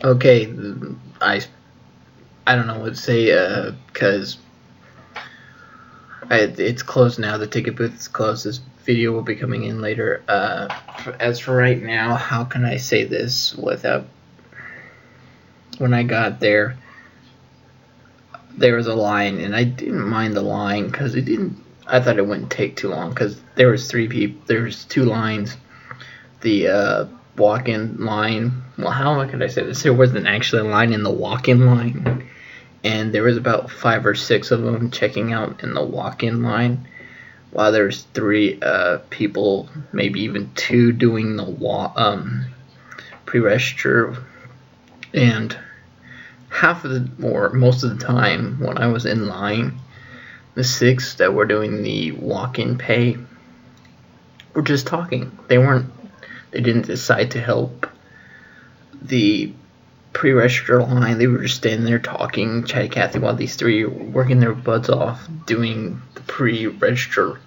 Okay, I I don't know what to say, because it's closed now. The ticket booth is closed. This video will be coming in later. As for right now, how can I say this without? When I got there, there was a line, and I didn't mind the line because it didn't. I thought it wouldn't take too long because there was three people. There was two lines. The walk-in line. Well, how could I say this? There wasn't actually a line in the walk-in line, and there was about 5 or 6 of them checking out in the walk-in line, while there's 3 people, maybe even 2, doing the pre-register. And half of the, or most of the time when I was in line, the 6 that were doing the walk-in pay were just talking. They didn't decide to help the pre-register line. They were just standing there talking, chatty Cathy, while these 3 were working their butts off doing the pre-register.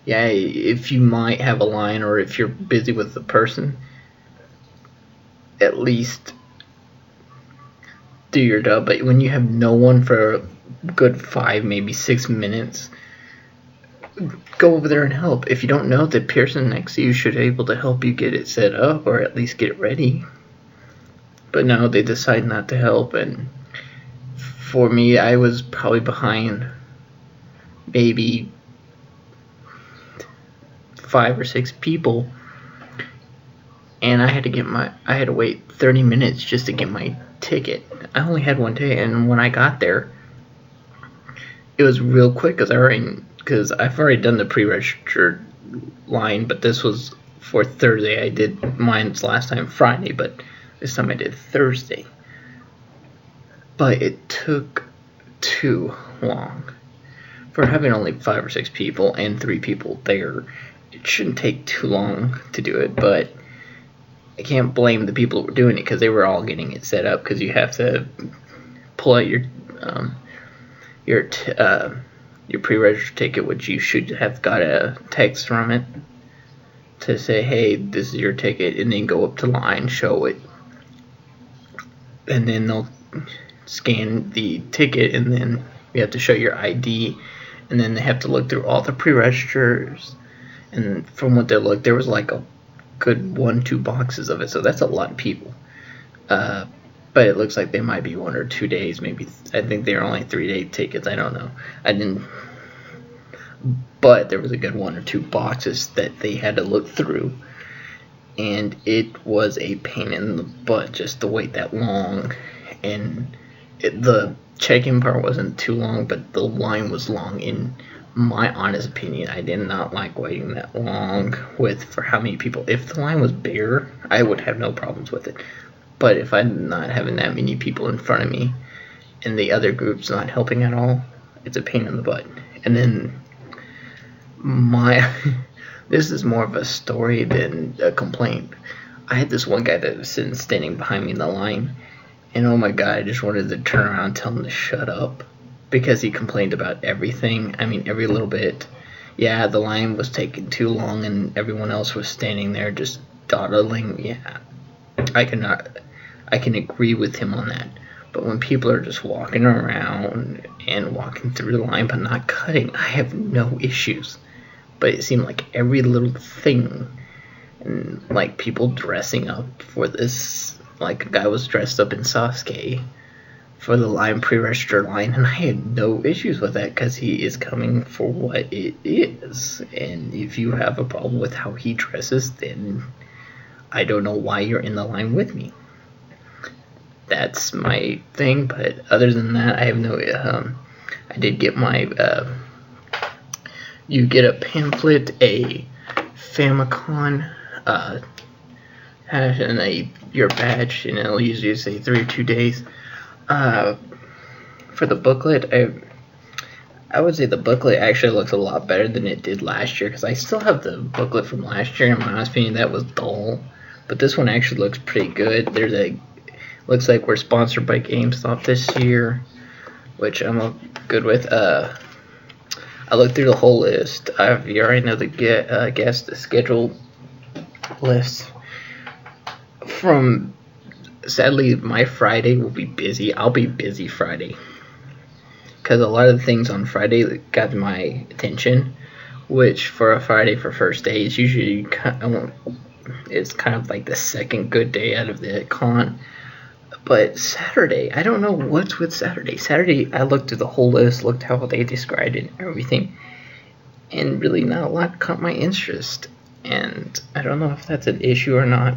Yeah, if you might have a line, or if you're busy with the person, at least do your job. But when you have no one for a good 5, maybe 6 minutes, go over there and help. If you don't know, the person next to you should be able to help you get it set up, or at least get it ready. But no, they decide not to help, and for me, I was probably behind maybe 5 or 6 people, and I had to wait 30 minutes just to get my ticket. I only had one ticket, and when I got there, it was real quick because I've already done the pre-registered line, but this was for Thursday. I did mine's last time Friday, but this time I did Thursday. But it took too long. For having only 5 or 6 people and 3 people there, it shouldn't take too long to do it, but I can't blame the people who were doing it because they were all getting it set up, because you have to pull out your pre-registered ticket, which you should have got a text from it to say, hey, this is your ticket, and then go up to line, show it, and then they'll scan the ticket, and then you have to show your ID, and then they have to look through all the pre-registers, and from what they looked, there was like a good 1-2 boxes of it, so that's a lot of people. But it looks like they might be 1 or 2 days, maybe. I think they were only 3-day tickets. I don't know. But there was a good 1 or 2 boxes that they had to look through, and it was a pain in the butt just to wait that long. And the check-in part wasn't too long, but the line was long. In my honest opinion, I did not like waiting that long for how many people. If the line was bigger, I would have no problems with it. But if I'm not having that many people in front of me and the other group's not helping at all, it's a pain in the butt. And then this is more of a story than a complaint. I had this one guy that was standing behind me in the line, and oh my god, I just wanted to turn around and tell him to shut up, because he complained about everything. I mean, every little bit. Yeah, the line was taking too long, and everyone else was standing there just dawdling. Yeah, I can agree with him on that. But when people are just walking around and walking through the line but not cutting, I have no issues. But it seemed like every little thing, and like people dressing up for this, like a guy was dressed up in Sasuke for the line, pre-register line, and I had no issues with that because he is coming for what it is. And if you have a problem with how he dresses, then I don't know why you're in the line with me. That's my thing. But other than that, I have no I did get my you get a pamphlet, a Famicom hash, and your badge, and it'll usually say 3 or 2 days. For the booklet, I would say the booklet actually looks a lot better than it did last year, because I still have the booklet from last year. In my honest opinion, that was dull, but this one actually looks pretty good. Looks like we're sponsored by GameStop this year, which I'm good with. I looked through the whole list. You already know the schedule list from sadly, my Friday will be busy. I'll be busy Friday because a lot of the things on Friday got my attention, which for a Friday for first day is usually it's kind of like the second good day out of the con. But Saturday, I don't know what's with Saturday. Saturday, I looked at the whole list, looked how they described it and everything, and really not a lot caught my interest. And I don't know if that's an issue or not.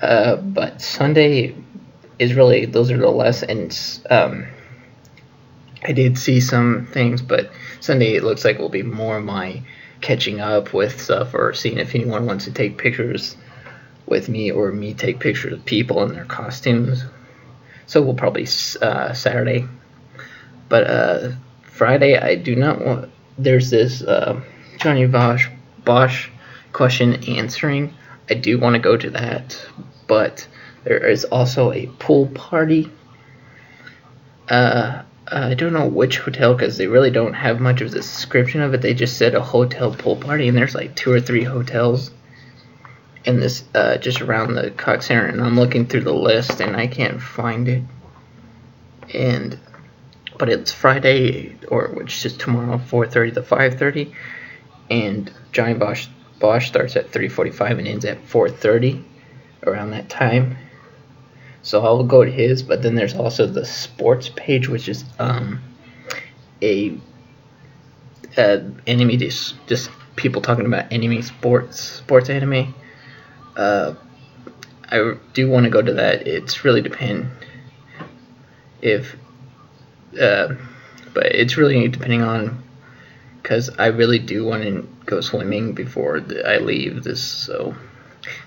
But Sunday is really, those are the less, and I did see some things, but Sunday it looks like will be more my catching up with stuff or seeing if anyone wants to take pictures with me or me take pictures of people in their costumes. So we'll probably Saturday. But Friday I do not want, there's this Johnny Bosch question answering. I do want to go to that, but there is also a pool party. I don't know which hotel because they really don't have much of a description of it. They just said a hotel pool party, and there's like 2 or 3 hotels in this just around the Cox Center, and I'm looking through the list and I can't find it. But it's Friday, or which is tomorrow, 4:30 to 5:30, and Johnny Bosch starts at 3:45 and ends at 4:30 around that time. So I'll go to his, but then there's also the sports page, which is a anime, just people talking about anime sports anime. I do want to go to that. It's really depend if, but it's really depending on, because I really do want to go swimming before I leave this. So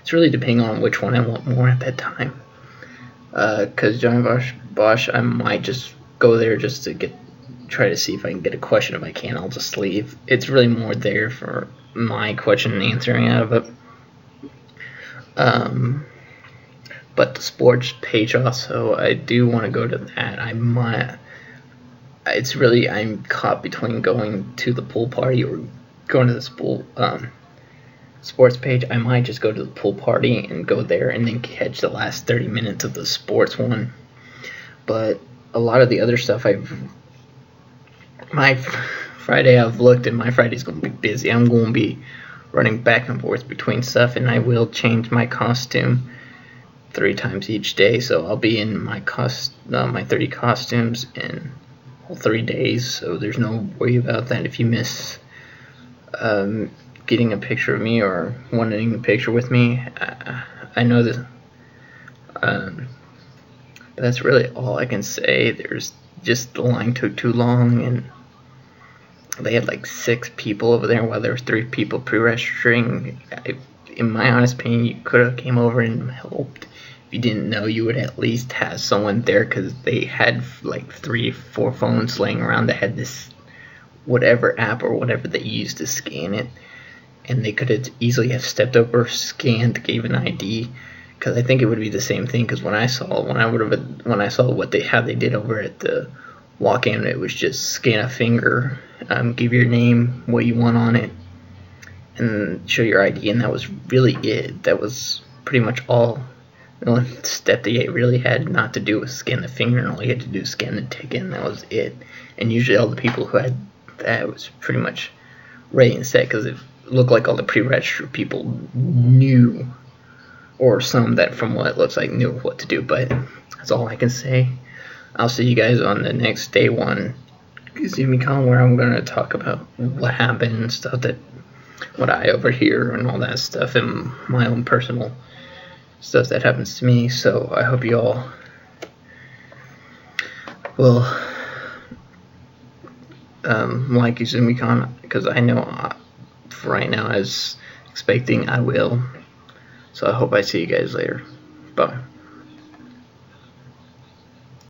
it's really depending on which one I want more at that time. Because Johnny Bosch, I might just go there just to try to see if I can get a question. If I can't, I'll just leave. It's really more there for my question and answering out of it. But the sports page also, I do want to go to that. I'm caught between going to the pool party or going to this pool sports page. I might just go to the pool party and go there and then catch the last 30 minutes of the sports one. But a lot of the other stuff my Friday I've looked, and my Friday's going to be busy. I'm going to be running back and forth between stuff, and I will change my costume 3 times each day. So I'll be in my 30 costumes in all 3 days. So there's no worry about that if you miss getting a picture of me or wanting a picture with me. I know that, but that's really all I can say. There's just, the line took too long, and they had like 6 people over there while there was 3 people pre-registering. In my honest opinion, you could have came over and helped. If you didn't know, you would at least have someone there, because they had like 3-4 phones laying around that had this whatever app or whatever they used to scan it, and they could have easily have stepped over, scanned, gave an ID, because I think it would be the same thing. Because when I saw how they did over at the walk-in, it was just scan a finger, give your name, what you want on it, and show your ID, and that was really it. That was pretty much all. The only step they really had not to do was scan the finger, and all you had to do was scan the ticket, and that was it. And usually all the people who had that was pretty much ready and set, because it looked like all the pre-registered people knew, or some that from what it looks like knew what to do. But that's all I can say. I'll see you guys on the next day one izumicon, where I'm going to talk about what happened and stuff, what I overhear and all that stuff, and my own personal stuff that happens to me. So I hope you all will like izumicon, because I know for right now, as expecting, I will. So I hope I see you guys later. Bye.